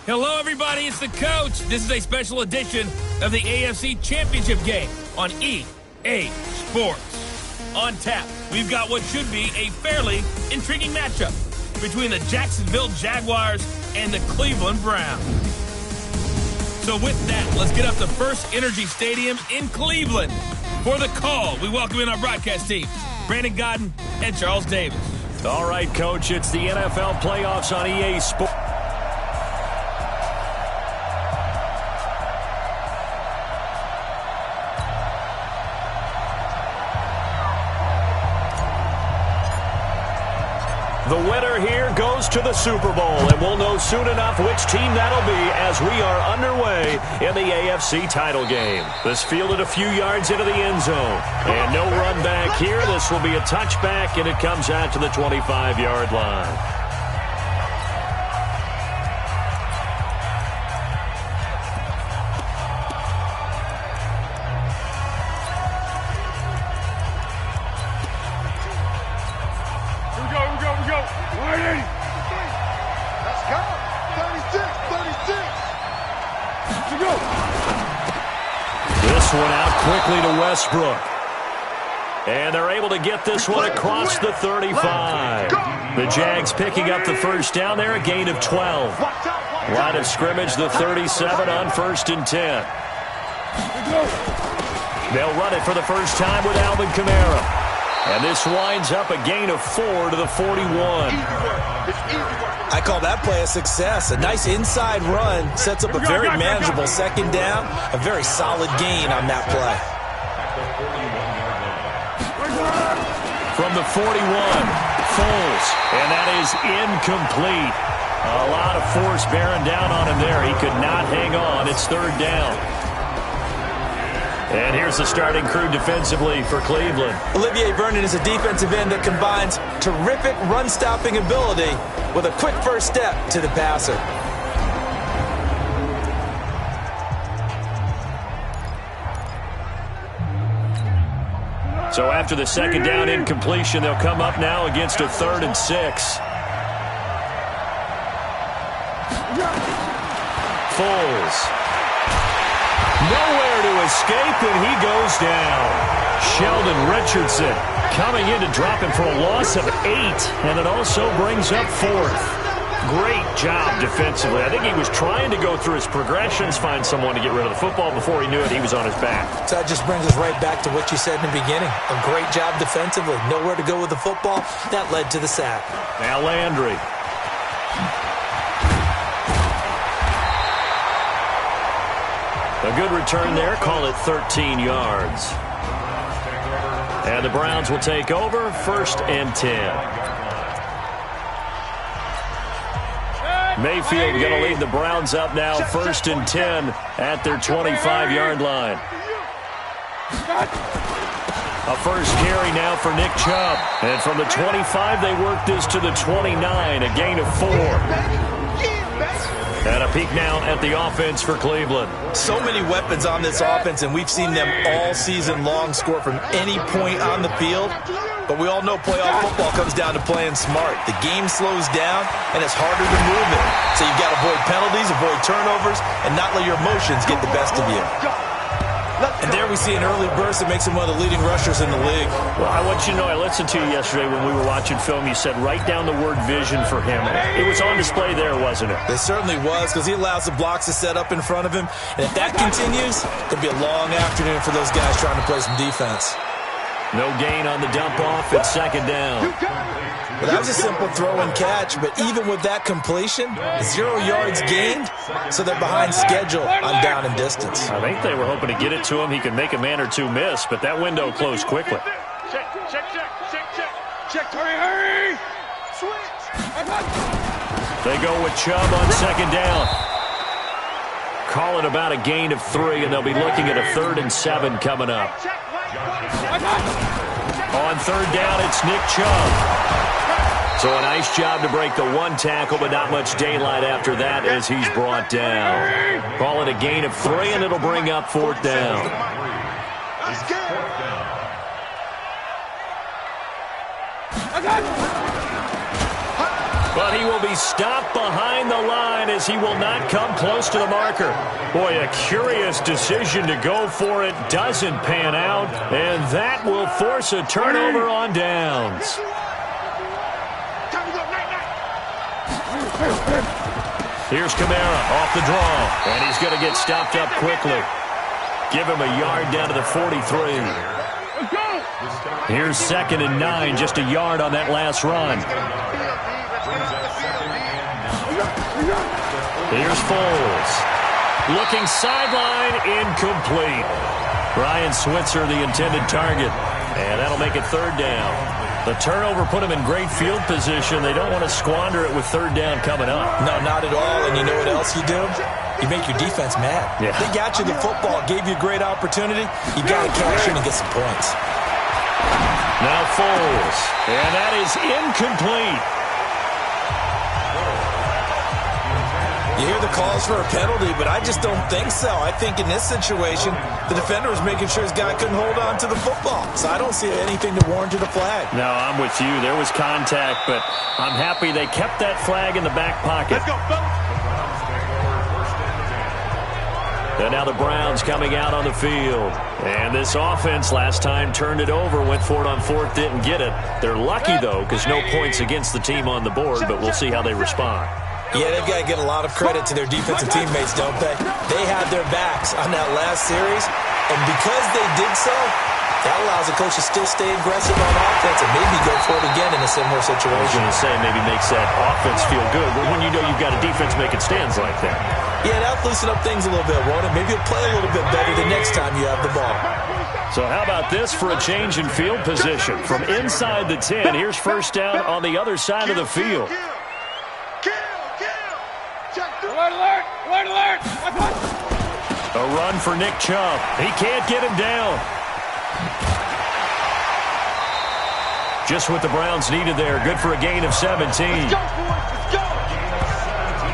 Hello, everybody. It's the coach. This is a special edition of the AFC Championship game on EA Sports. On tap, we've got what should be a fairly intriguing matchup between the Jacksonville Jaguars and the Cleveland Browns. So with that, let's get up to First Energy Stadium in Cleveland. For the call, we welcome in our broadcast team, Brandon Godden and Charles Davis. All right, Coach, it's the NFL playoffs on EA Sports. The winner here goes to the Super Bowl, and we'll know soon enough which team that'll be as we are underway in the AFC title game. This fielded a few yards into the end zone, and no run back here. This will be a touchback, and it comes out to the 25-yard line. One out quickly to Westbrook. And they're able to get this one across the 35. The Jags picking up the first down there, a gain of 12. Line of scrimmage, the 37 on 1st and 10. They'll run it for the first time with Alvin Kamara. And this winds up a gain of 4 to the 41. I call that play a success. A nice inside run sets up a very manageable second down. A very solid gain on that play. From the 41, Foles, and that is incomplete. A lot of force bearing down on him there. He could not hang on. It's 3rd down. And here's the starting crew defensively for Cleveland. Olivier Vernon is a defensive end that combines terrific run-stopping ability with a quick first step to the passer. So after the second down incompletion, they'll come up now against a 3rd and 6. Foles. Nowhere to escape, and he goes down. Sheldon Richardson coming in to drop him for a loss of 8, and it also brings up 4th. Great job defensively. I think he was trying to go through his progressions, find someone to get rid of the football. Before he knew it, he was on his back. So that just brings us right back to what you said in the beginning. A great job defensively. Nowhere to go with the football. That led to the sack. Now Landry. A good return there. Call it 13 yards. And the Browns will take over 1st and 10. Mayfield going to lead the Browns up now 1st and 10 at their 25-yard line. A first carry now for Nick Chubb. And from the 25, they work this to the 29, a gain of 4. And a peek now at the offense for Cleveland. So many weapons on this offense, and we've seen them all season long score from any point on the field. But we all know playoff football comes down to playing smart. The game slows down, and it's harder to move it. So you've got to avoid penalties, avoid turnovers, and not let your emotions get the best of you. And there we see an early burst that makes him one of the leading rushers in the league. Well, I want you to know, I listened to you yesterday when we were watching film. You said write down the word vision for him. It was on display there, wasn't it? It certainly was, because he allows the blocks to set up in front of him. And if that continues, it'll be a long afternoon for those guys trying to play some defense. No gain on the dump off at 2nd down. Well, that was a simple throw and catch, but even with that completion, 0 yards gained, so they're behind schedule on down and distance. I think they were hoping to get it to him. He could make a man or two miss, but that window closed quickly. Check, hurry! Switch! They go with Chubb on 2nd down. Call it about a gain of 3, and they'll be looking at a 3rd and 7 coming up. On 3rd down, it's Nick Chubb. So a nice job to break the 1 tackle, but not much daylight after that as he's brought down. Call it a gain of 3, and it'll bring up 4th down. But he will be stopped behind the line as he will not come close to the marker. Boy, a curious decision to go for it. Doesn't pan out. And that will force a turnover on downs. Here's Kamara off the draw. And he's going to get stopped up quickly. Give him a yard down to the 43. Here's 2nd and 9, just a yard on that last run. Here's Foles. Looking sideline, incomplete. Brian Switzer, the intended target. And that'll make it 3rd down. The turnover put him in great field position. They don't want to squander it with 3rd down coming up. No, not at all. And you know what else you do? You make your defense mad. Yeah. They got you the football, gave you a great opportunity. You got to cash in and get some points. Now Foles. And that is incomplete. You hear the calls for a penalty, but I just don't think so. I think in this situation, the defender was making sure his guy couldn't hold on to the football. So I don't see anything to warrant a flag. No, I'm with you. There was contact, but I'm happy they kept that flag in the back pocket. Let's go, fellas. And now the Browns coming out on the field. And this offense last time turned it over, went for it on 4th, didn't get it. They're lucky, though, because no points against the team on the board, but we'll see how they respond. Yeah, they've got to get a lot of credit to their defensive teammates, don't they? They had their backs on that last series, and because they did so, that allows the coach to still stay aggressive on offense and maybe go for it again in a similar situation. I was going to say maybe makes that offense feel good, but when you know you've got a defense making stands like that. Yeah, that'll loosen up things a little bit, won't it? Maybe you'll play a little bit better the next time you have the ball. So how about this for a change in field position? From inside the 10, here's 1st down on the other side of the field. Alert, alert, alert, alert. A run for Nick Chubb. He can't get him down. Just what the Browns needed there. Good for a gain of 17. Let's go, boys. Let's go.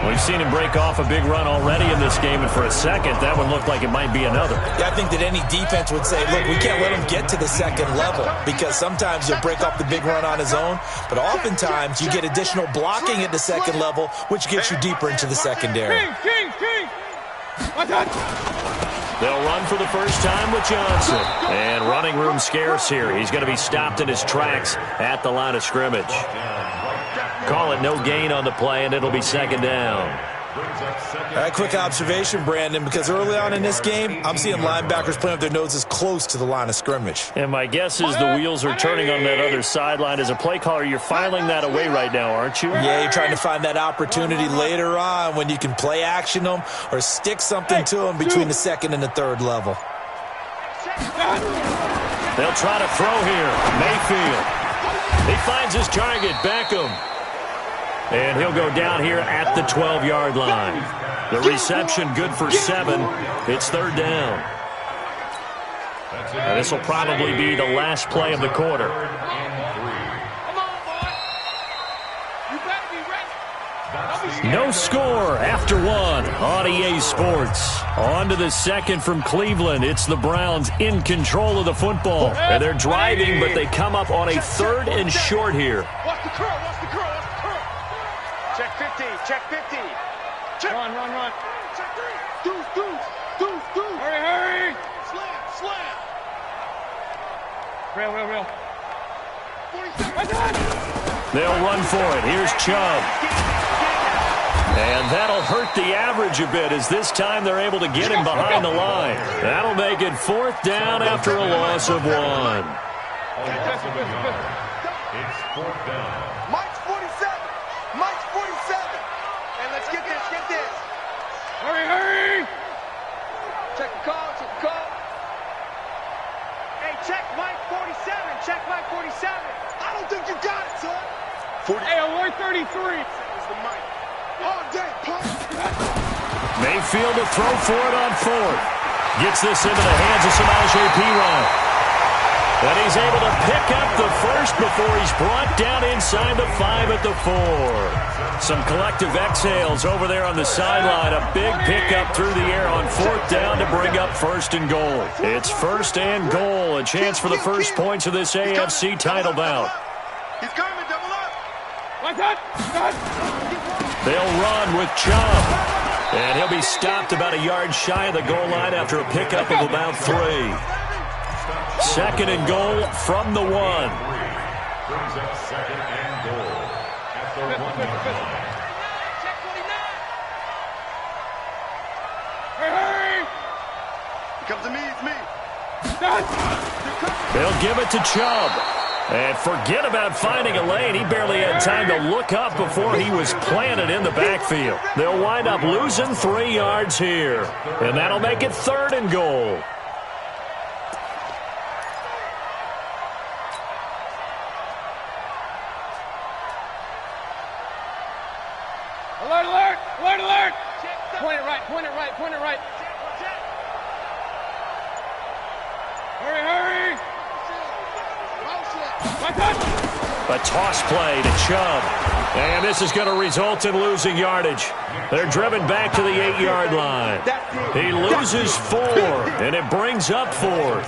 We've seen him break off a big run already in this game, and for a second, that one looked like it might be another. Yeah, I think that any defense would say, look, we can't let him get to the 2nd level because sometimes he'll break off the big run on his own, but oftentimes you get additional blocking at the 2nd level, which gets you deeper into the secondary. King. They'll run for the first time with Johnson. And running room scarce here. He's going to be stopped in his tracks at the line of scrimmage. Call it no gain on the play, and it'll be 2nd down. All right, quick observation, Brandon, because early on in this game, I'm seeing linebackers playing with their noses close to the line of scrimmage. And my guess is the wheels are turning on that other sideline. As a play caller, you're filing that away right now, aren't you? Yeah, you're trying to find that opportunity later on when you can play action them or stick something to them between the 2nd and the 3rd level. They'll try to throw here. Mayfield. He finds his target, Beckham. And he'll go down here at the 12-yard line. The reception good for 7. It's 3rd down. And this will probably be the last play of the quarter. No score after 1 on EA Sports. On to the 2nd from Cleveland. It's the Browns in control of the football. And they're driving, but they come up on a 3rd and short here. Watch the curl, watch the curl, watch the curl. Check 50, check 50. Check. Run. Check 3. Deuce. Hurry. Slam. Real. 47. They'll run for it. Here's Chubb. And that'll hurt the average a bit as this time they're able to get him behind the line. That'll make it 4th down after a loss of 1. It's 4th down. Mike's 47. And let's get this. Hurry. Check the call. Hey, check Mike 47. I don't think you got it, son. 40. Hey, alert 33. It's the Mike. All day, punk. Mayfield to throw for it on 4th. Gets this into the hands of Samaje Perine. And he's able to pick up the first before he's brought down inside the 5 at the 4. Some collective exhales over there on the sideline. A big pickup through the air on 4th down to bring up 1st and goal. It's 1st and goal. A chance for the first points of this AFC title bout. He's coming, double up. They'll run with Chubb. And he'll be stopped about a yard shy of the goal line after a pickup of about 3. 2nd and goal from the 1. Brings up 2nd and goal at the 1 yard line. Hurry! Come to me, it's me. They'll give it to Chubb. And forget about finding a lane. He barely had time to look up before he was planted in the backfield. They'll wind up losing 3 yards here. And that'll make it 3rd and goal. Alert, alert, alert, alert. Point it right, point it right, point it right. Hurry, hurry. A toss play to Chubb. And this is going to result in losing yardage. They're driven back to the 8-yard line. He loses 4, and it brings up 4th.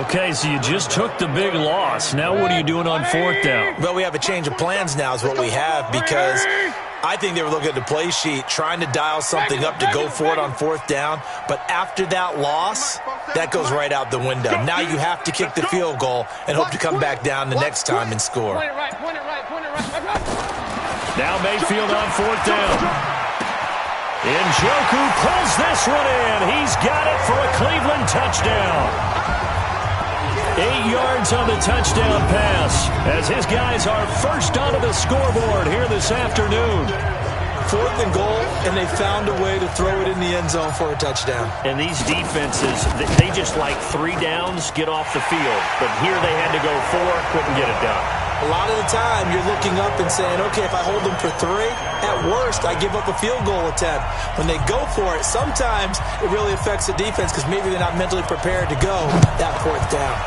Okay, so you just took the big loss. Now what are you doing on 4th down? Well, we have a change of plans now is what we have, because I think they were looking at the play sheet, trying to dial something up to go for it on 4th down. But after that loss, that goes right out the window. Now you have to kick the field goal and hope to come back down the next time and score. Point it right, point it right, point it right. Now Mayfield on 4th down. Njoku pulls this one in. He's got it for a Cleveland touchdown. 8 yards on the touchdown pass as his guys are first onto the scoreboard here this afternoon. 4th and goal, and they found a way to throw it in the end zone for a touchdown. And these defenses, they just like 3 downs, get off the field. But here they had to go 4, couldn't get it done. A lot of the time, you're looking up and saying, okay, if I hold them for 3, at worst, I give up a field goal attempt. When they go for it, sometimes it really affects the defense because maybe they're not mentally prepared to go that 4th down.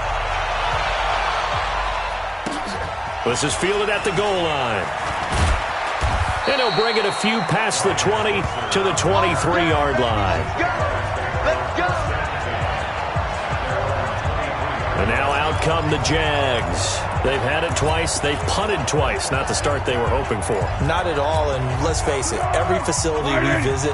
This is fielded at the goal line. And he'll bring it a few past the 20 to the 23-yard line. Let's go! And now out come the Jags. They've had it twice. They've punted twice. Not the start they were hoping for. Not at all, and let's face it, every facility we visit,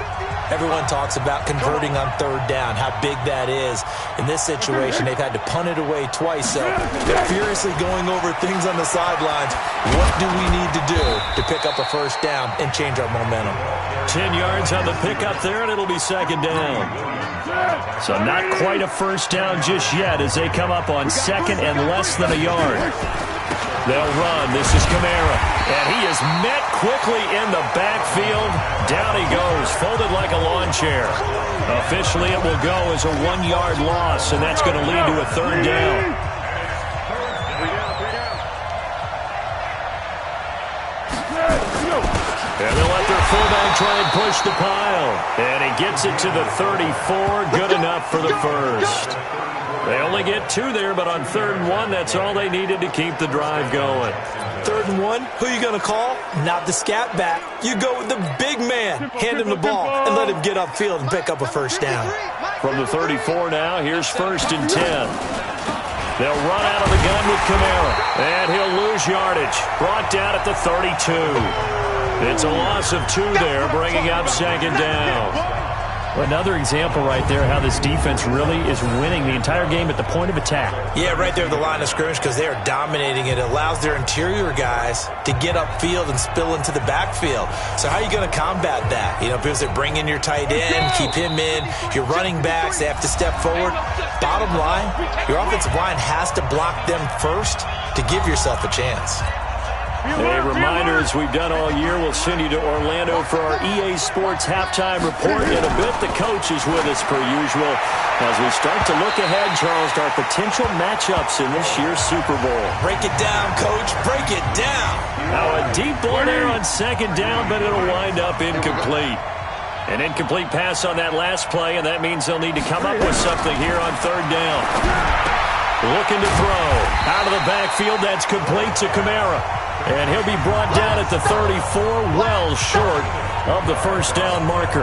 everyone talks about converting on 3rd down, how big that is. In this situation, they've had to punt it away twice, so they're furiously going over things on the sidelines. What do we need to do to pick up a 1st down and change our momentum? 10 yards on the pickup there, and it'll be 2nd down. So not quite a 1st down just yet as they come up on 2nd and less than a yard. They'll run. This is Kamara. And he is met quickly in the backfield. Down he goes, folded like a lawn chair. Officially, it will go as a 1-yard loss, and that's going to lead to a 3rd down. And they'll let their fullback try and push the pile. And he gets it to the 34. Good enough for the 1st. They only get 2 there, but on 3rd and 1, that's all they needed to keep the drive going. 3rd and 1, who are you going to call? Not the scat back. You go with the big man. Hand him the ball and let him get upfield and pick up a 1st down. From the 34 now, here's 1st and 10. They'll run out of the gun with Kamara, and he'll lose yardage. Brought down at the 32. It's a loss of 2 there, bringing up 2nd down. Another example right there how this defense really is winning the entire game at the point of attack. Yeah, right there at the line of scrimmage because they are dominating it. It allows their interior guys to get upfield and spill into the backfield. So how are you going to combat that? You know, because they bring in your tight end, keep him in. Your running backs, they have to step forward. Bottom line, your offensive line has to block them first to give yourself a chance. A reminder, as we've done all year, we'll send you to Orlando for our EA Sports halftime report. In a bit, the coach is with us per usual as we start to look ahead, Charles, to our potential matchups in this year's Super Bowl. Break it down, Coach. Break it down. Now a deep ball there on 2nd down, but it'll wind up incomplete. An incomplete pass on that last play, and that means they'll need to come up with something here on 3rd down. Looking to throw. Out of the backfield, that's complete to Kamara. And he'll be brought down at the 34, well short of the 1st down marker.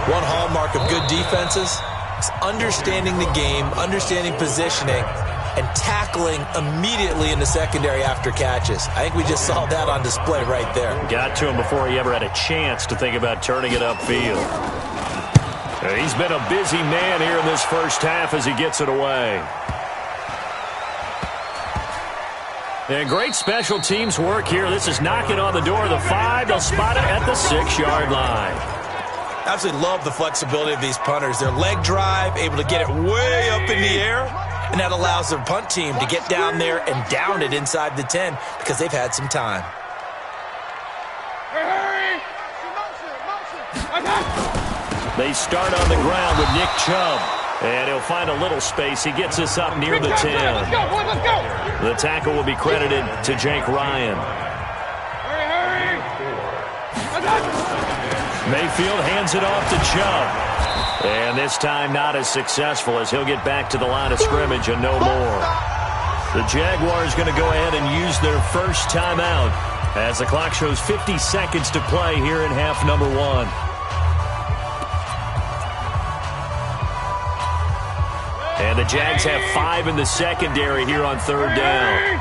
One hallmark of good defenses is understanding the game, understanding positioning, and tackling immediately in the secondary after catches. I think we just saw that on display right there. Got to him before he ever had a chance to think about turning it upfield. He's been a busy man here in this first half as he gets it away. And great special teams work here. This is knocking on the door of the 5. They'll spot it at the 6-yard line. Absolutely love the flexibility of these punters. Their leg drive, able to get it way up in the air, and that allows their punt team to get down there and down it inside the 10 because they've had some time. They start on the ground with Nick Chubb. And he'll find a little space. He gets us up near the 10. Let's go. The tackle will be credited to Jake Ryan. Hurry. Mayfield hands it off to Chubb. And this time not as successful as he'll get back to the line of scrimmage and no more. The Jaguars going to go ahead and use their first timeout as the clock shows 50 seconds to play here in half number 1. And the Jags have 5 in the secondary here on 3rd down.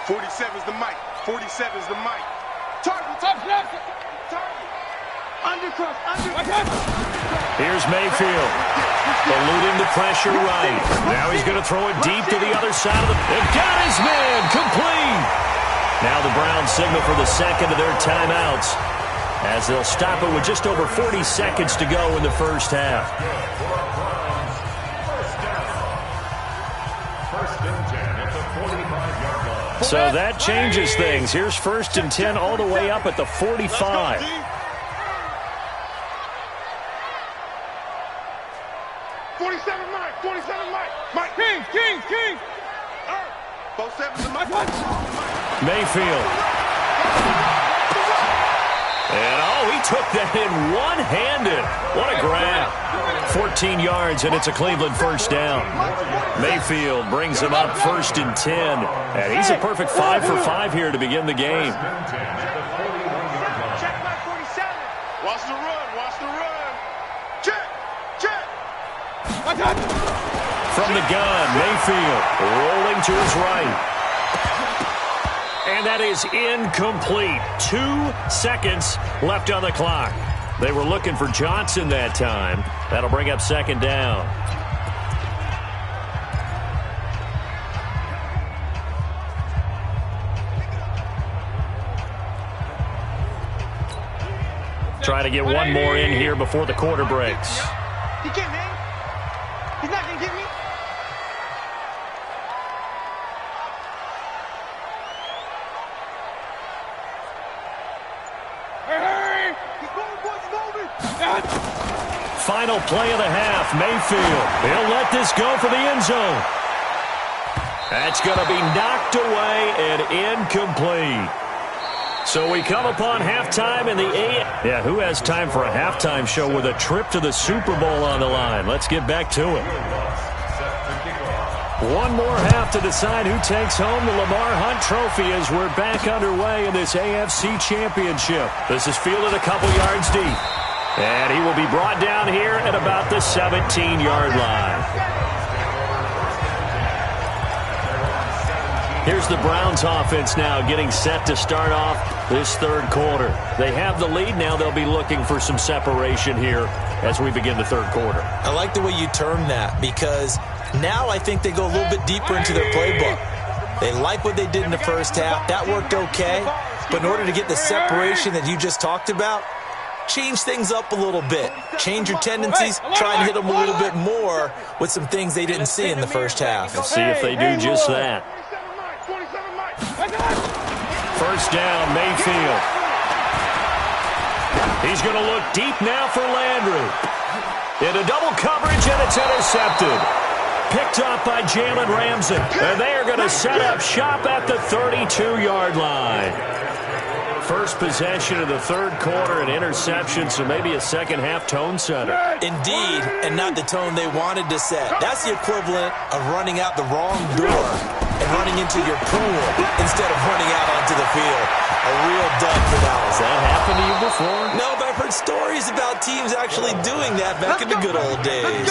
47's the mic. 47's the mic. Target. Here's Mayfield. Eluding the pressure right. Now he's going to throw it deep to the other side of the... They've got his man. Complete. Now the Browns signal for the second of their timeouts, as they'll stop it with just over 40 seconds to go in the first half. So that changes things. Here's 1st and 10 all the way up at the 45. King. Both sevens in my punch. Mayfield. And, he took that in one-handed. What a grab. 14 yards, and it's a Cleveland first down. Mayfield brings him up 1st and 10. And he's a perfect 5 for 5 here to begin the game. Check my 47. Watch the run. Check. From the gun, Mayfield rolling to his right. And that is incomplete. 2 seconds left on the clock. They were looking for Johnson that time. That'll bring up 2nd down. Try to get one more in here before the quarter breaks. He can't hang. He's not going to get me. Hurry! He's moving. Final play of the half, Mayfield. He'll let this go for the end zone. That's going to be knocked away and incomplete. So we come upon halftime in the Yeah, who has time for a halftime show with a trip to the Super Bowl on the line? Let's get back to it. One more half to decide who takes home the Lamar Hunt Trophy as we're back underway in this AFC Championship. This is fielded a couple yards deep. And he will be brought down here at about the 17-yard line. Here's the Browns offense now getting set to start off this 3rd quarter. They have the lead now. They'll be looking for some separation here as we begin the 3rd quarter. I like the way you term that, because now I think they go a little bit deeper into their playbook. They like what they did in the first half. That worked okay. But in order to get the separation that you just talked about, change things up a little bit. Change your tendencies. Try and hit them a little bit more with some things they didn't see in the first half. Let's see if they do just that. 1st down, Mayfield. He's going to look deep now for Landry. Into double coverage, and it's intercepted. Picked off by Jalen Ramsey. And they are going to set up shop at the 32-yard line. First possession of the 3rd quarter, an interception, so maybe a second-half tone setter. Indeed, and not the tone they wanted to set. That's the equivalent of running out the wrong door and running into your pool instead of running out onto the field. A real dud for that one. Has that happened to you before? No, but I've heard stories about teams actually doing that back in the good old days.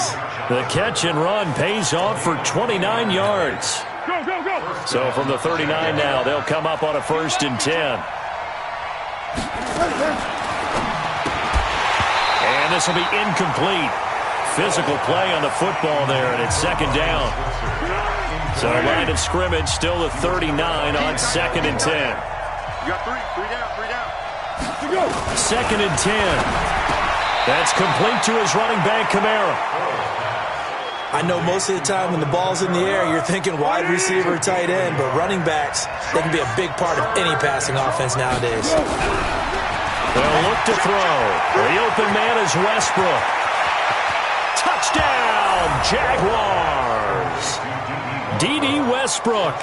The catch and run pays off for 29 yards. Go, go, go. So from the 39 now, they'll come up on a 1st and 10. And this will be incomplete. Physical play on the football there, and it's 2nd down. So line of scrimmage still the 39 on 2nd and 10. You got three down. 2nd and 10. That's complete to his running back, Kamara. I know most of the time when the ball's in the air, you're thinking wide receiver or tight end, but running backs, they can be a big part of any passing offense nowadays. They'll look to throw. The open man is Westbrook. Touchdown, Jaguars. D.D. Westbrook,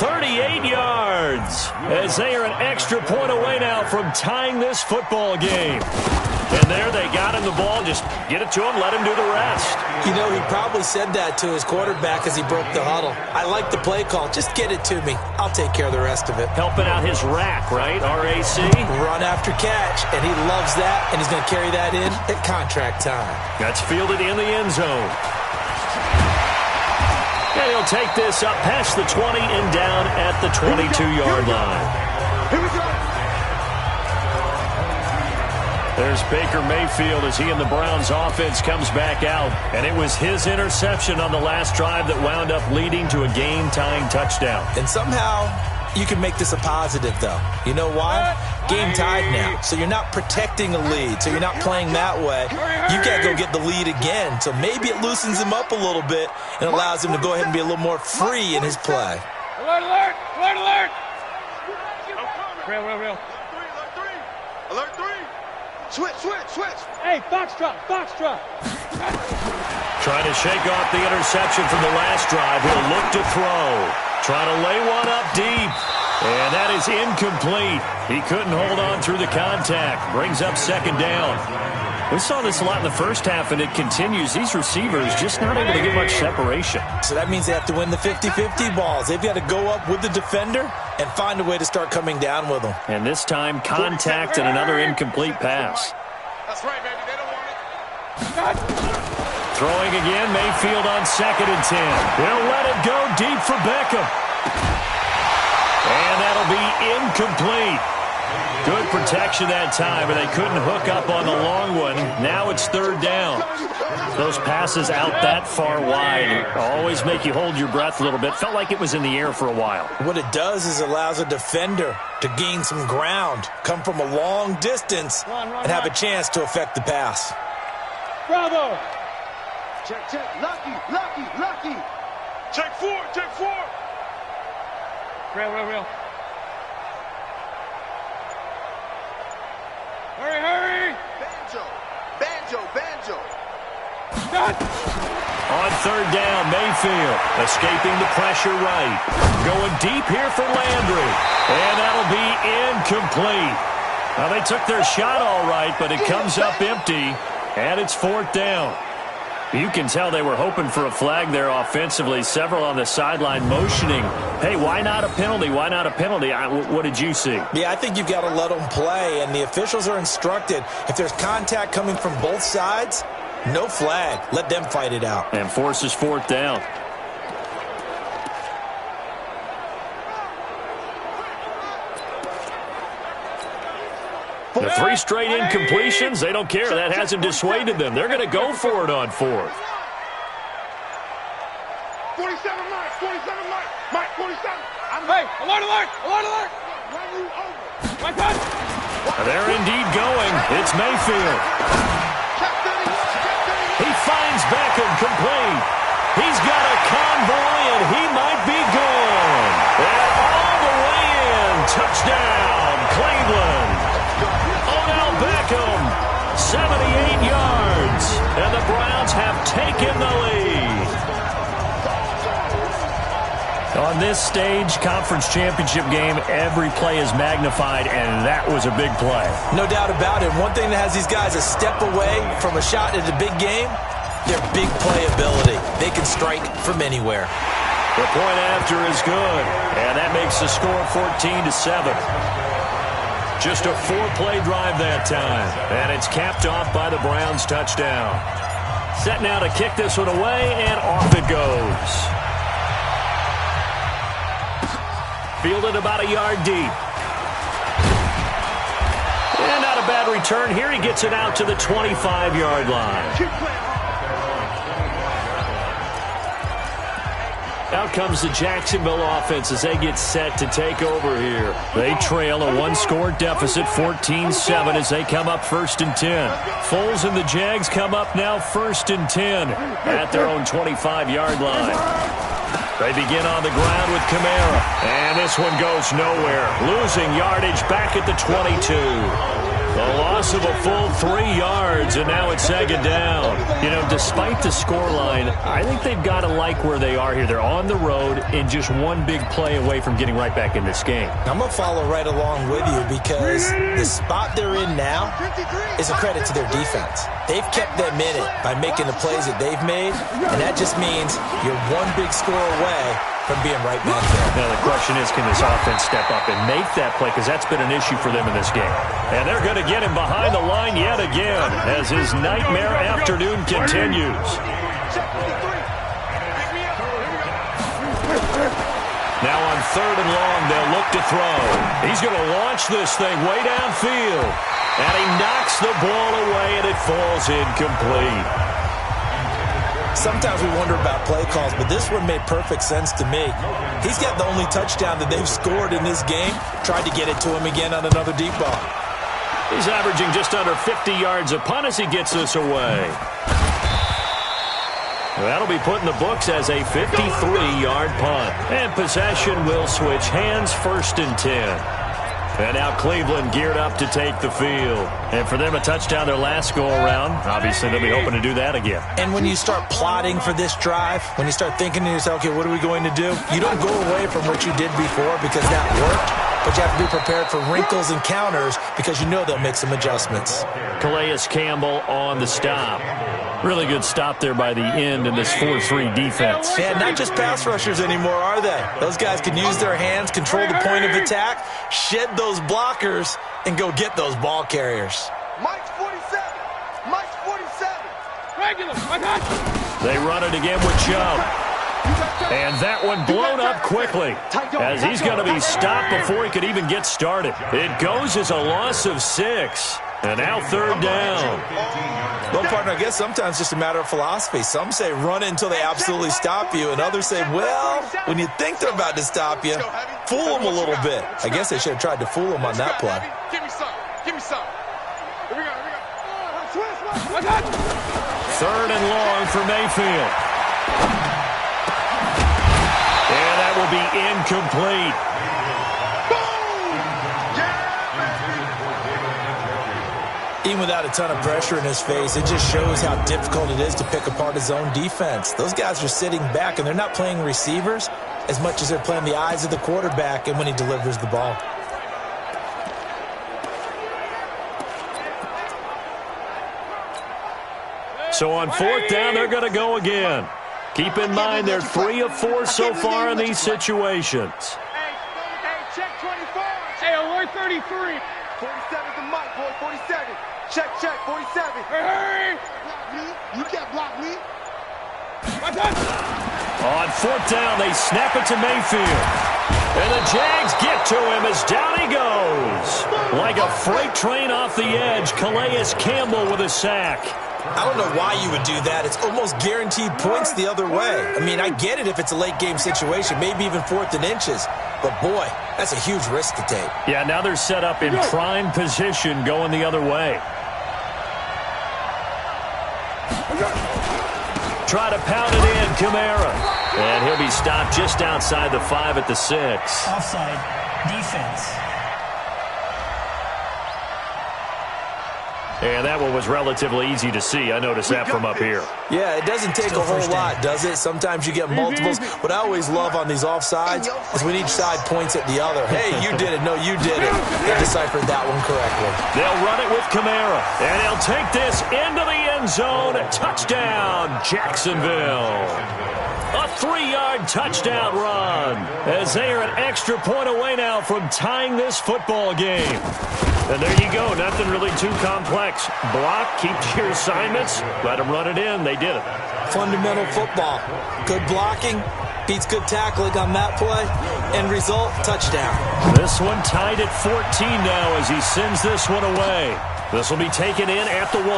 38 yards, as they are an extra point away now from tying this football game. And there they got him the ball. Just get it to him, let him do the rest. You know, he probably said that to his quarterback as he broke the huddle. I like the play call. Just get it to me. I'll take care of the rest of it. Helping out his rack, right? R-A-C? Run after catch, and he loves that, and he's going to carry that in at contract time. That's fielded in the end zone. And he'll take this up past the 20 and down at the 22-yard line. Here we go. There's Baker Mayfield as he and the Browns offense comes back out. And it was his interception on the last drive that wound up leading to a game-tying touchdown. And somehow you can make this a positive, though. You know why? Game tied now. So you're not protecting a lead. So you're not playing that way. You got to go get the lead again. So maybe it loosens him up a little bit and allows him to go ahead and be a little more free in his play. Alert, alert, alert, alert. Real. Alert three. Switch. Hey, Foxtrot. Trying to shake off the interception from the last drive. He'll look to throw. Trying to lay one up deep. And that is incomplete. He couldn't hold on through the contact. Brings up 2nd down. We saw this a lot in the first half, and it continues. These receivers just not able to get much separation. So that means they have to win the 50-50 balls. They've got to go up with the defender and find a way to start coming down with them. And this time, contact and another incomplete pass. That's right, baby. They don't want it. Throwing again, Mayfield on 2nd and 10. They'll let it go deep for Beckham. And that'll be incomplete. Good protection that time, but they couldn't hook up on the long one. Now it's 3rd down. Those passes out that far wide always make you hold your breath a little bit. Felt like it was in the air for a while. What it does is allows a defender to gain some ground, come from a long distance, and have a chance to affect the pass. Bravo. Check. Lucky. Check four. Real. Hurry. Banjo. On 3rd down, Mayfield escaping the pressure right. Going deep here for Landry. And that'll be incomplete. Now, they took their shot all right, but it comes up empty, and it's 4th down. You can tell they were hoping for a flag there offensively. Several on the sideline motioning, hey, why not a penalty? What did you see? Yeah, I think you've got to let them play, and the officials are instructed, if there's contact coming from both sides, no flag. Let them fight it out. And forces 4th down. The 3 straight incompletions, they don't care. That hasn't dissuaded them. They're going to go for it on 4th. 47 Mike. 47. Hey, alert. My God. They're indeed going. It's Mayfield. He finds Beckham complete. He's got a convoy, and he might be gone. And all the way in. Touchdown, Cleveland. Odell Beckham, 78 yards. And the Browns have taken the lead. On this stage, conference championship game, every play is magnified, and that was a big play. No doubt about it. One thing that has these guys a step away from a shot at a big game, their big play ability. They can strike from anywhere. The point after is good, and that makes the score 14-7. Just a 4-play drive that time. And it's capped off by the Browns touchdown. Set now to kick this one away, and off it goes. Fielded about a yard deep. And not a bad return here. He gets it out to the 25-yard line. Out comes the Jacksonville offense as they get set to take over here. They trail a one-score deficit, 14-7, as they come up 1st and 10. Foles and the Jags come up now 1st and 10 at their own 25-yard line. They begin on the ground with Kamara, and this one goes nowhere. Losing yardage back at the 22. A loss of a full 3 yards, and now it's 2nd down. You know, despite the scoreline, I think they've got to like where they are here. They're on the road and just one big play away from getting right back in this game. I'm going to follow right along with you because the spot they're in now is a credit to their defense. They've kept them in it by making the plays that they've made, and that just means you're one big score away from being right back there. Now the question is, can this offense step up and make that play? Because that's been an issue for them in this game. And they're going to get him behind the line yet again as his nightmare afternoon continues. Now on 3rd and long, they'll look to throw. He's going to launch this thing way downfield. And he knocks the ball away, and it falls incomplete. Sometimes we wonder about play calls, but this one made perfect sense to me. He's got the only touchdown that they've scored in this game. Tried to get it to him again on another deep ball. He's averaging just under 50 yards a punt as he gets this away. That'll be put in the books as a 53-yard punt. And possession will switch hands, 1st and 10. And now Cleveland geared up to take the field. And for them, a touchdown their last go-around. Obviously, they'll be hoping to do that again. And when you start plotting for this drive, when you start thinking to yourself, okay, what are we going to do? You don't go away from what you did before because that worked. But you have to be prepared for wrinkles and counters because you know they'll make some adjustments. Calais Campbell on the stop. Really good stop there by the end in this 4-3 defense. Yeah, not just pass rushers anymore, are they? Those guys can use their hands, control the point of attack, shed those blockers, and go get those ball carriers. Mike's 47. Mike's 47. Regular. They run it again with Chubb. And that one blown up quickly as he's going to be stopped before he could even get started. It goes as a loss of 6. And now 3rd down. Well, partner, I guess sometimes it's just a matter of philosophy. Some say run it until they absolutely stop you, and others say, well, when you think they're about to stop you, fool them a little bit. I guess they should have tried to fool them on that play. Give me some. Give me some. Here we go. 3rd and long for Mayfield. And that will be incomplete. Even without a ton of pressure in his face, it just shows how difficult it is to pick apart his own defense. Those guys are sitting back, and they're not playing receivers as much as they're playing the eyes of the quarterback and when he delivers the ball. So on 4th down, they're going to go again. Keep in mind they're 3 of 4 so far in these situations. Hey, check 24. Hey, alert 33. 47 to Mike, boy, 47. Check, 47. Hey, you can't block me. On 4th down, they snap it to Mayfield. And the Jags get to him as down he goes. Like a freight train off the edge, Calais Campbell with a sack. I don't know why you would do that. It's almost guaranteed points the other way. I mean, I get it if it's a late-game situation, maybe even 4th and inches. But, boy, that's a huge risk to take. Yeah, now they're set up in prime position going the other way. Try to pound it in, Kamara. And he'll be stopped just outside the 5 at the 6. Offside defense. And that one was relatively easy to see. I noticed that from up here. Yeah, it doesn't take a whole lot, does it? Sometimes you get multiples. What I always love on these offsides is when each side points at the other. Hey, you did it. No, you did it. They deciphered that one correctly. They'll run it with Kamara. And he'll take this into the end zone. Touchdown, Jacksonville. A 3-yard touchdown run as they are an extra point away now from tying this football game. And there you go. Nothing really too complex. Block, keep to your assignments, let them run it in. They did it. Fundamental football. Good blocking beats good tackling on that play. End result, touchdown. This one tied at 14 now as he sends this one away. This will be taken in at the 1.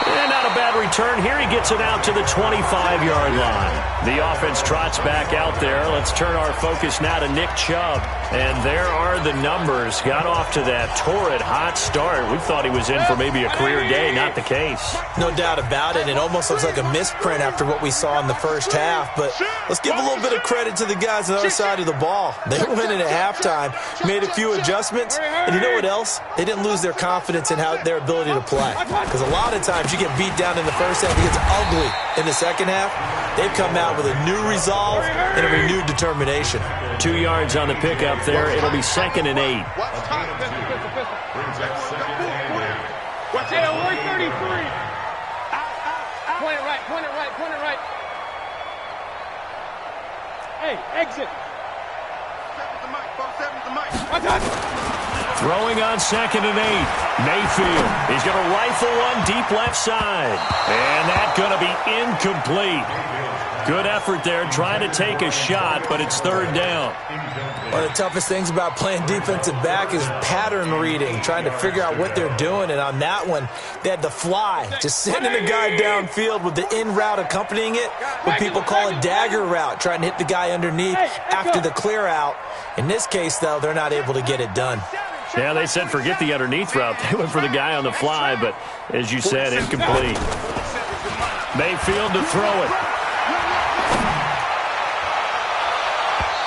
And not a bad return here. He gets it out to the 25-yard line. The offense trots back out there. Let's turn our focus now to Nick Chubb. And there are the numbers. Got off to that torrid hot start. We thought he was in for maybe a career day. Not the case. No doubt about it. It almost looks like a misprint after what we saw in the first half. But let's give a little bit of credit to the guys on the other side of the ball. They went in at halftime, made a few adjustments. And you know what else? They didn't lose their confidence in their ability to play. Because a lot of times you get beat down in the first half. It gets ugly in the second half. They've come out with a new resolve and a renewed determination. 2 yards on the pickup there. It'll be 2nd and 8. Hey, 133. Point it right, point it right, point it right. Hey, exit. Throwing on 2nd and 8. Mayfield. He's going to rifle one deep left side. And that's going to be incomplete. Good effort there trying to take a shot, but it's 3rd down. One of the toughest things about playing defensive back is pattern reading, trying to figure out what they're doing. And on that one, they had the fly, just sending a guy downfield with the in route accompanying it, what people call a dagger route, trying to hit the guy underneath after the clear out. In this case, though, they're not able to get it done. Yeah, they said forget the underneath route. They went for the guy on the fly, but as you said, incomplete. Mayfield to throw it.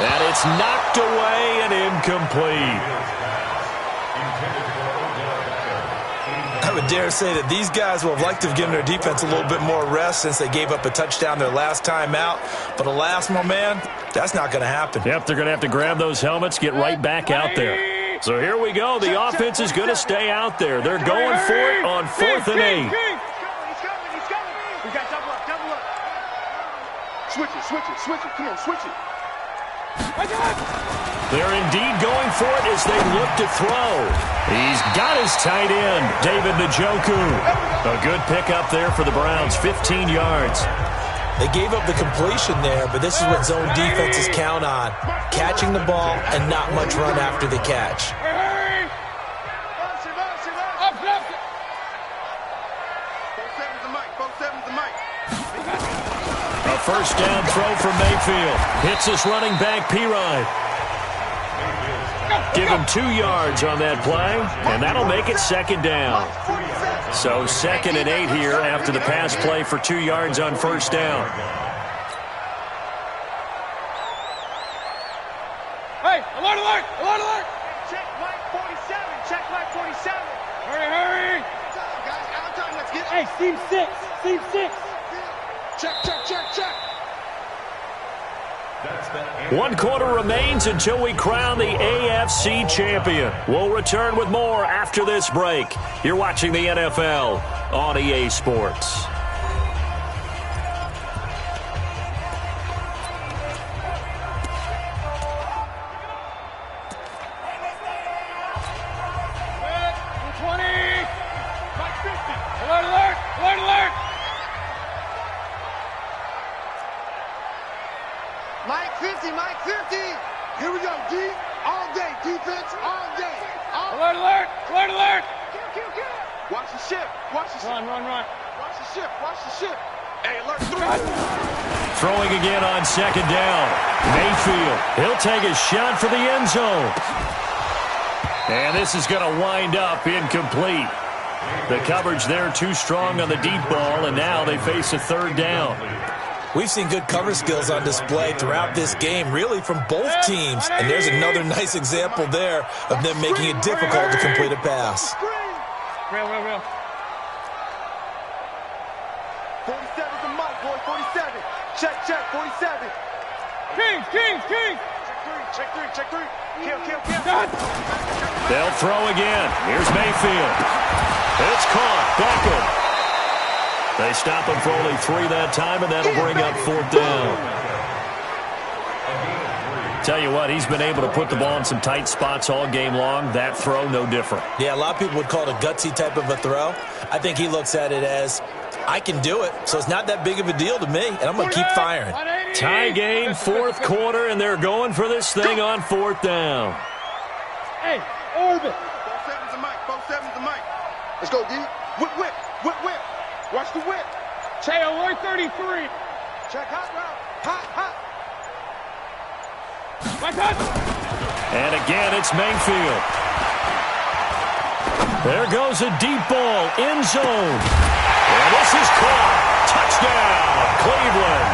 And it's knocked away and incomplete. I would dare say that these guys will have liked to have given their defense a little bit more rest since they gave up a touchdown their last time out. But alas, my man, that's not going to happen. Yep, they're going to have to grab those helmets, get right back out there. So here we go. The offense is going to stay out there. They're going for it on 4th and 8. He's coming. We got double up, double up. Switch it, switch it, switch it. Come on, switch it. They're indeed going for it as they look to throw. He's got his tight end, David Njoku. A good pickup there for the Browns, 15 yards. They gave up the completion there, but this is what zone defenses count on. Catching the ball and not much run after the catch. A first down throw from Mayfield. Hits his running back, Pirine. Give him 2 yards on that play, and that'll make it 2nd down. So 2nd and 8 here after the pass play for 2 yards on first down. Hey, alert, alert, alert, alert. Check Mike 47, check Mike 47. Hurry, hurry. Hey, seam 6, seam 6. Check, check, check, check. 1 quarter remains until we crown the AFC champion. We'll return with more after this break. You're watching the NFL on EA Sports. Alert, alert, alert, alert. Mike 50, Mike 50. Here we go, D. All day, defense, all day. Alert, alert, alert, alert. Watch the ship, watch the ship. Run, run, run. Watch the ship, watch the ship. Hey, alert, 3. Throwing again on 2nd down. Mayfield, he'll take a shot for the end zone. And this is going to wind up incomplete. The coverage there too strong on the deep ball, and now they face a 3rd down. We've seen good cover skills on display throughout this game, really from both teams. And there's another nice example there of them making it difficult to complete a pass. Real. 47's the mic, boy, 47. Check, 47. Kings. Check three. Kill. They'll throw again. Here's Mayfield. It's caught. Beckham. They stop him for only 3 that time, and that'll bring up 4th down. Tell you what, he's been able to put the ball in some tight spots all game long. That throw, no different. Yeah, a lot of people would call it a gutsy type of a throw. I think he looks at it as, I can do it, so it's not that big of a deal to me, and I'm going to keep firing. Tie game, 4th quarter, and they're going for this thing on 4th down. Hey, orbit. 47's the mic. Let's go, D. Whip. Watch the whip. Che, 133. Check hot route. Hot. My touch. And again, it's Mayfield. There goes a deep ball, end zone. And this is caught. Touchdown, Cleveland.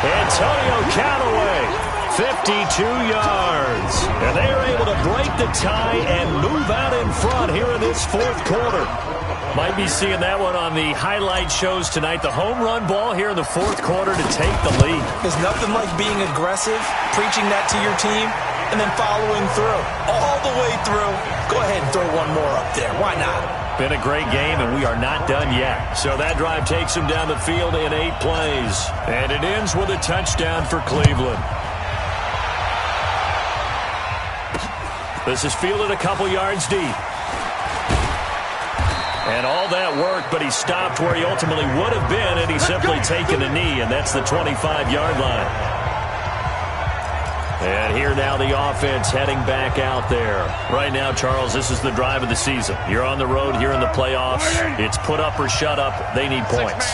Antonio Callaway, 52 yards. And they are able to break the tie and move out in front here in this 4th quarter. Might be seeing that one on the highlight shows tonight. The home run ball here in the 4th quarter to take the lead. There's nothing like being aggressive, preaching that to your team, and then following through. All the way through. Go ahead and throw one more up there. Why not? Been a great game, and we are not done yet. So that drive takes him down the field in 8 plays. And it ends with a touchdown for Cleveland. This is fielded a couple yards deep. And all that work, but he stopped where he ultimately would have been, and he's simply taken a knee, and that's the 25-yard line. And here now the offense heading back out there. Right now, Charles, this is the drive of the season. You're on the road here in the playoffs. It's put up or shut up. They need points.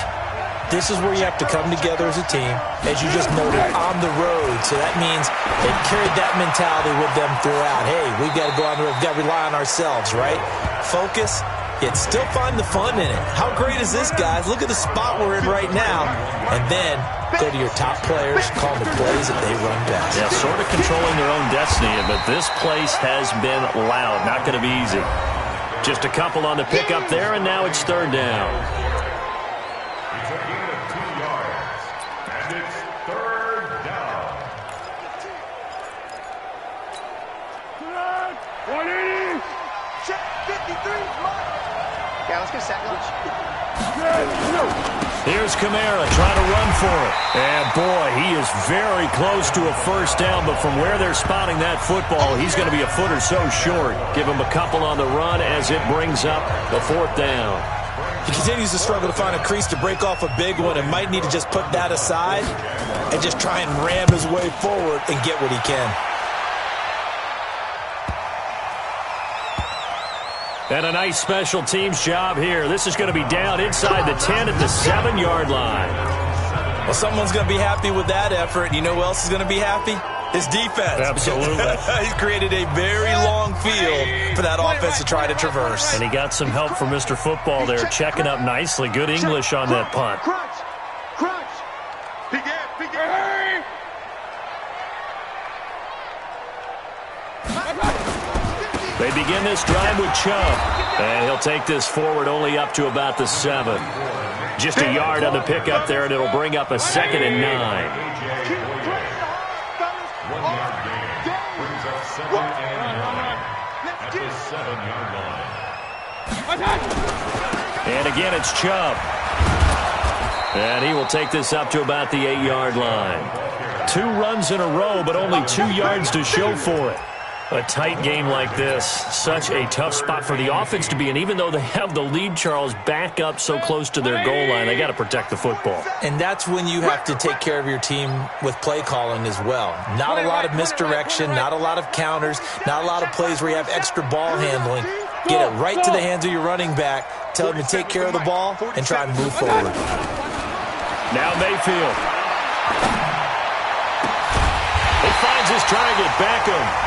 This is where you have to come together as a team, as you just noted, on the road. So that means they've carried that mentality with them throughout. Hey, we've got to go on the road. We've got to rely on ourselves, right? Focus. Yet still find the fun in it. How great is this, guys? Look at the spot we're in right now. And then go to your top players, call the plays that they run best. Yeah, sort of controlling their own destiny, but this place has been loud. Not going to be easy. Just a couple on the pickup there, and now it's 3rd down. It's a gain of 2 yards, and it's 3rd down. 180. Check 53. Yeah, let's get a sack. Here's Kamara trying to run for it. And, boy, he is very close to a 1st down, but from where they're spotting that football, he's going to be a foot or so short. Give him a couple on the run as it brings up the 4th down. He continues to struggle to find a crease to break off a big one and might need to just put that aside and just try and ram his way forward and get what he can. And a nice special teams job here. This is going to be down inside the 10 at the 7-yard line. Well, someone's going to be happy with that effort. You know who else is going to be happy? His defense. Absolutely. He's created a very long field for that offense to try to traverse. And he got some help from Mr. Football there, checking up nicely. Good English on that punt. Crunch. Begin. They begin this drive with Chubb. And he'll take this forward only up to about the 7. Just a yard on the pickup there, and it'll bring up a 2nd and 9. 1 yard gain brings up 2nd and 9 at the 7-yard line. And again, it's Chubb. And he will take this up to about the 8-yard line. 2 runs in a row, but only 2 yards to show for it. A tight game like this, such a tough spot for the offense to be in. Even though they have the lead, Charles, back up so close to their goal line, they got to protect the football. And that's when you have to take care of your team with play calling as well. Not a lot of misdirection, not a lot of counters, not a lot of plays where you have extra ball handling. Get it right to the hands of your running back. Tell him to take care of the ball and try and move forward. Now Mayfield. He finds his target, Beckham.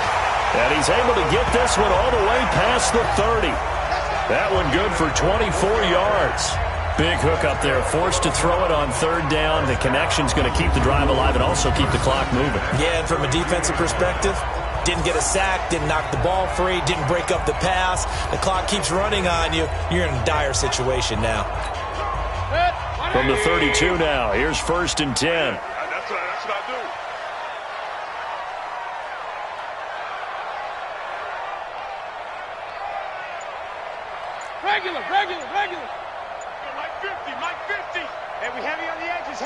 And he's able to get this one all the way past the 30. That one good for 24 yards. Big hook up there. Forced to throw it on third down. The connection's going to keep the drive alive and also keep the clock moving. Yeah, and from a defensive perspective, didn't get a sack, didn't knock the ball free, didn't break up the pass. The clock keeps running on you. You're in a dire situation now. From the 32 now, here's 1st and 10. That's what I do. Regular. Mike 50. Hey, we heavy on the edges.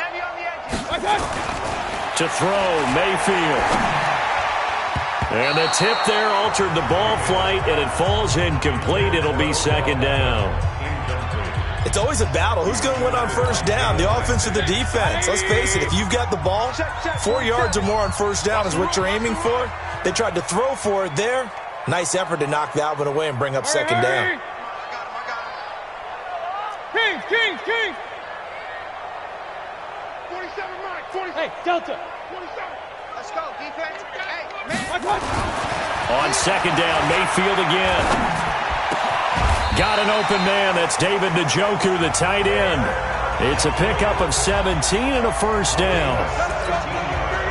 To throw, Mayfield. And the tip there altered the ball flight, and it falls incomplete. It'll be 2nd down. It's always a battle. Who's going to win on 1st down, the offense or the defense? Let's face it, if you've got the ball, 4 yards or more on 1st down is what you're aiming for. They tried to throw for it there. Nice effort to knock that one away and bring up 2nd down. Kings. 47, Mike. 47. Hey, Delta. 47. Let's go, defense. Hey, man. On 2nd down, Mayfield again. Got an open man. That's David Njoku, the tight end. It's a pickup of 17 and a 1st down.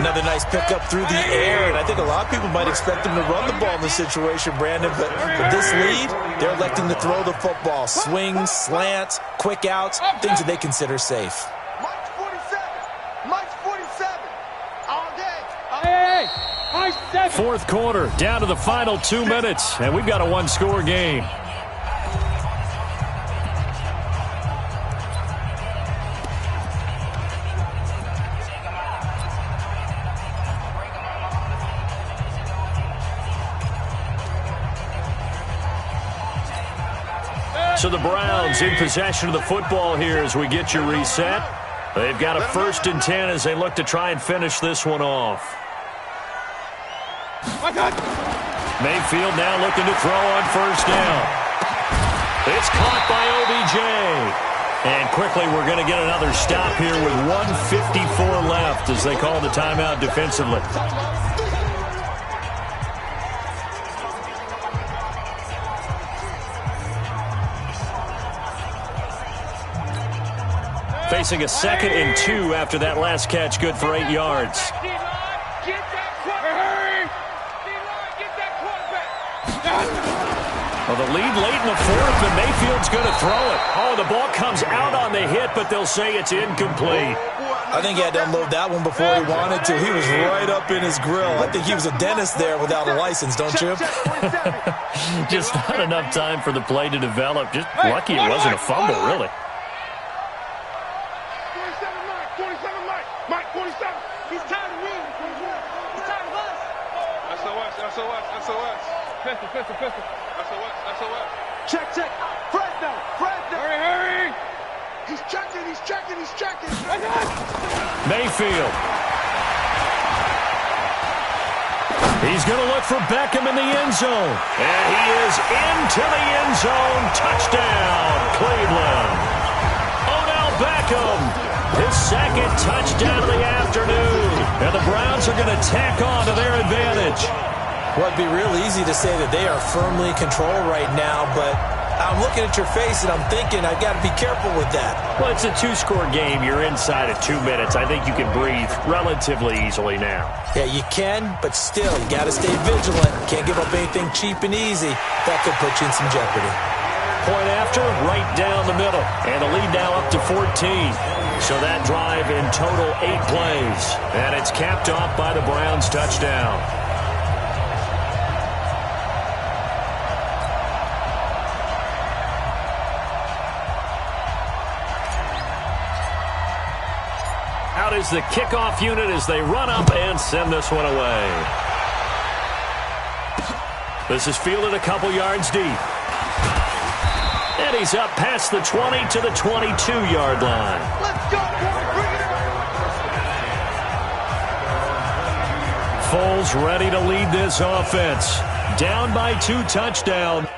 Another nice pickup through the air, and I think a lot of people might expect them to run the ball in this situation, Brandon, but with this lead, they're electing to throw the football. Swings, slants, quick outs, things that they consider safe. Mike's 47. All day. Hey. Mike's 7. 4th quarter, down to the final 2 minutes, and we've got a one-score game. So the Browns in possession of the football here as we get you reset. They've got a 1st and 10 as they look to try and finish this one off. Mayfield now looking to throw on 1st down. It's caught by OBJ. And quickly we're going to get another stop here with 1:54 left as they call the timeout defensively. Facing a 2nd and 2 after that last catch, good for 8 yards. Well, the lead late in the 4th, and Mayfield's going to throw it. Oh, the ball comes out on the hit, but they'll say it's incomplete. I think he had to unload that one before he wanted to. He was right up in his grill. I think he was a dentist there without a license, don't you? Just not enough time for the play to develop. Just lucky it wasn't a fumble, really. 47. He's tired of me. He's tired of us. SOS. Pistol. SOS. Check. Fresno. Hurry. He's checking. Mayfield. He's going to look for Beckham in the end zone. And he is into the end zone. Touchdown, Cleveland. Odell Beckham. His 2nd touchdown of the afternoon. And the Browns are going to tack on to their advantage. Well, it'd be real easy to say that they are firmly in control right now, but I'm looking at your face and I'm thinking I've got to be careful with that. Well, it's a 2-score game. You're inside of 2 minutes. I think you can breathe relatively easily now. Yeah, you can, but still, you got to stay vigilant. Can't give up anything cheap and easy. That could put you in some jeopardy. Point after, right down the middle. And the lead now up to 14. So that drive in total 8 plays. And it's capped off by the Browns' touchdown. Out is the kickoff unit as they run up and send this one away. This is fielded a couple yards deep. And he's up past the 20 to the 22-yard line. Let's go, boy. Bring it on. Foles ready to lead this offense. Down by 2 touchdowns.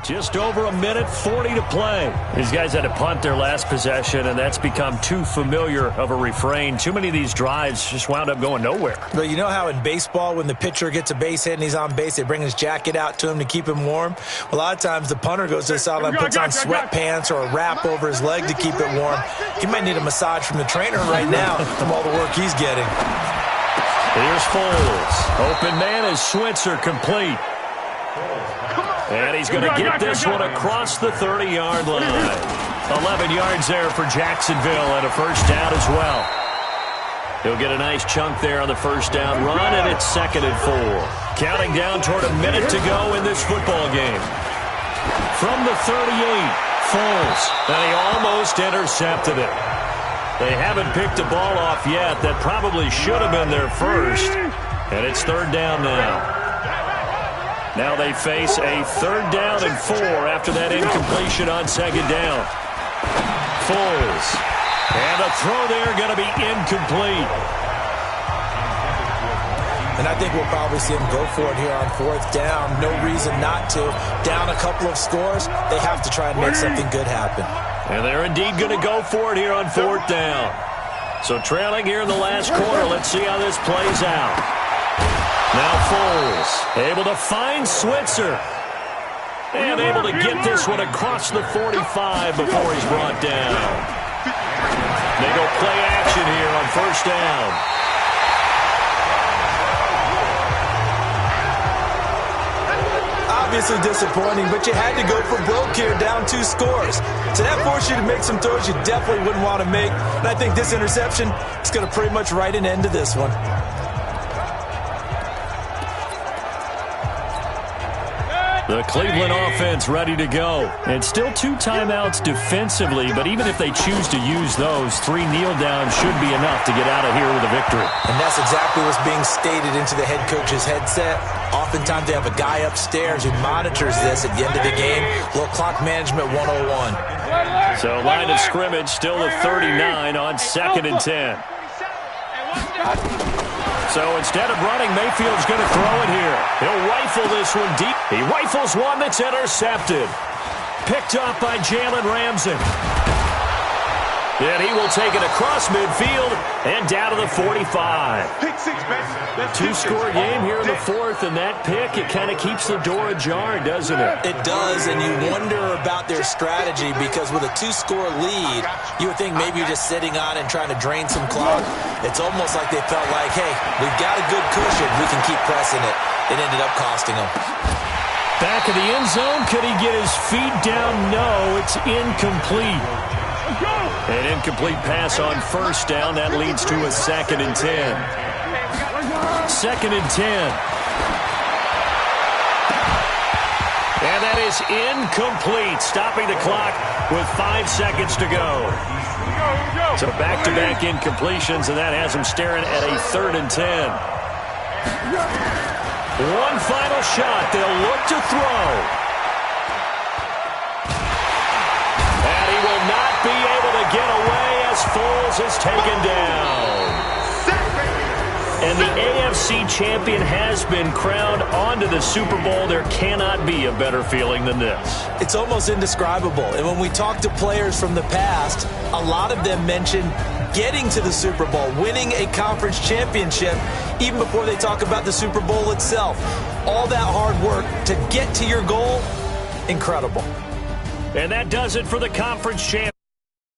Just over a minute, 40 to play. These guys had to punt their last possession, and that's become too familiar of a refrain. Too many of these drives just wound up going nowhere. But you know how in baseball, when the pitcher gets a base hit and he's on base, they bring his jacket out to him to keep him warm? A lot of times the punter goes to the sideline, puts on sweatpants or a wrap over his leg to keep it warm. He might need a massage from the trainer right now from all the work he's getting. Here's Foles. Open man is Switzer, complete. And he's going to get this one across the 30-yard line. 11 yards there for Jacksonville and a first down as well. He'll get a nice chunk there on the first down run, and it's 2nd and 4. Counting down toward a minute to go in this football game. From the 38, Foles, and he almost intercepted it. They haven't picked the ball off yet. That probably should have been their first, and it's 3rd down now. Now they face a 3rd down and 4 after that incompletion on 2nd down. Foles. And a throw there going to be incomplete. And I think we'll probably see him go for it here on 4th down. No reason not to. Down a couple of scores, they have to try and make something good happen. And they're indeed going to go for it here on 4th down. So trailing here in the last quarter. Let's see how this plays out. Now Foles, able to find Switzer. And able to get this one across the 45 before he's brought down. They go play action here on 1st down. Obviously disappointing, but you had to go for broke here, down 2 scores. So that forced you to make some throws you definitely wouldn't want to make. And I think this interception is going to pretty much write an end to this one. The Cleveland offense ready to go. And still 2 timeouts defensively, but even if they choose to use those, 3 kneel downs should be enough to get out of here with a victory. And that's exactly what's being stated into the head coach's headset. Oftentimes they have a guy upstairs who monitors this at the end of the game. Little clock management 101. So line of scrimmage still at 39 on 2nd and 10. So instead of running, Mayfield's going to throw it here. He'll rifle this one deep. He rifles one that's intercepted. Picked up by Jalen Ramsey. And he will take it across midfield and down to the 45. Pick 6, Ben. 2-score game here in the 4th, and that pick, it kind of keeps the door ajar, doesn't it? It does, and you wonder about their strategy because with a 2-score lead, you would think maybe you're just sitting on and trying to drain some clock. It's almost like they felt like, hey, we've got a good cushion. We can keep pressing it. It ended up costing them. Back of the end zone. Could he get his feet down? No, it's incomplete. An incomplete pass on 1st down. That leads to a 2nd and 10. 2nd and 10. And that is incomplete, stopping the clock with 5 seconds to go. So back-to-back incompletions, and that has them staring at a 3rd and 10. One final shot. They'll look to throw. And he will not be able to get away as Foles is taken down. And the AFC champion has been crowned onto the Super Bowl. There cannot be a better feeling than this. It's almost indescribable. And when we talk to players from the past, a lot of them mention getting to the Super Bowl, winning a conference championship, even before they talk about the Super Bowl itself. All that hard work to get to your goal, incredible. And that does it for the conference championship.